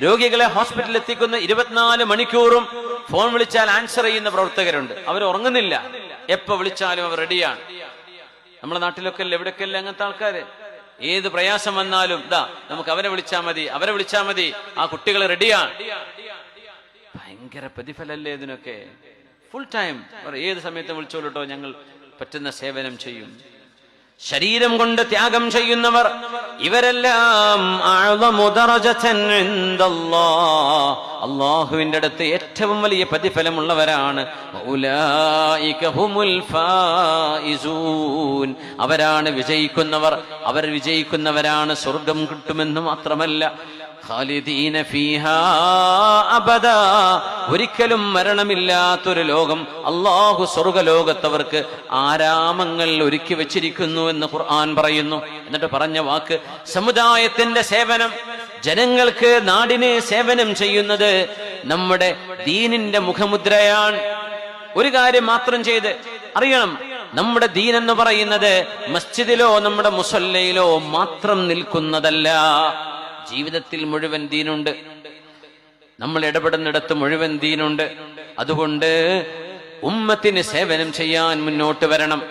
രോഗികളെ ഹോസ്പിറ്റലിൽ എത്തിക്കുന്ന 24 മണിക്കൂറും ഫോൺ വിളിച്ചാൽ ആൻസർ ചെയ്യുന്ന പ്രവർത്തകരുണ്ട്. അവർ ഉറങ്ങുന്നില്ല, എപ്പോ വിളിച്ചാലും അവർ റെഡിയാണ്. നമ്മുടെ നാട്ടിലൊക്കെ എവിടെയൊക്കെയല്ല അങ്ങനത്തെ ആൾക്കാര്. ഏത് പ്രയാസം വന്നാലും നമുക്ക് അവരെ വിളിച്ചാൽ മതി, ആ കുട്ടികൾ റെഡിയാണ്. ഭയങ്കര പ്രതിഫലല്ലേ ഇതിനൊക്കെ. ഫുൾ ടൈം ഏത് സമയത്തും വിളിച്ചോളൂട്ടോ, ഞങ്ങൾ പറ്റുന്ന സേവനം ചെയ്യും. ശരീരം കൊണ്ട് ത്യാഗം ചെയ്യുന്നവർ ഇവരെല്ലാം അല്ലാഹുവിന്റെ അടുത്ത് ഏറ്റവും വലിയ പ്രതിഫലമുള്ളവരാണ്. അവരാണ് വിജയിക്കുന്നവർ. അവർ വിജയിക്കുന്നവരാണ്, സ്വർഗം കിട്ടുമെന്ന് മാത്രമല്ല, ഖാലിദീന ഫീഹാ അബദാ, ഒരിക്കലും മരണമില്ലാത്തൊരു ലോകം. അല്ലാഹു സ്വർഗലോകത്തവർക്ക് ആരാമങ്ങൾ ഒരുക്കി വെച്ചിരിക്കുന്നു എന്ന് ഖുർആൻ പറയുന്നു. എന്നിട്ട് പറഞ്ഞ വാക്ക്, സമുദായത്തിന്റെ സേവനം, ജനങ്ങൾക്ക് നാടിനെ സേവനം ചെയ്യുന്നത് നമ്മുടെ ദീനിന്റെ മുഖമുദ്രയാണ്. ഒരു കാര്യം മാത്രം ചെയ്ത് അറിയണം, നമ്മുടെ ദീൻ എന്ന് പറയുന്നത് മസ്ജിദിലോ നമ്മുടെ മുസല്ലയിലോ മാത്രം നിൽക്കുന്നതല്ല. ജീവിതത്തിൽ മുഴുവൻ ദീനുണ്ട്, നമ്മൾ ഇടപെടുന്നിടത്ത് മുഴുവൻ ദീനുണ്ട്. അതുകൊണ്ട് ഉമ്മത്തിന് സേവനം ചെയ്യാൻ മുന്നോട്ട് വരണം.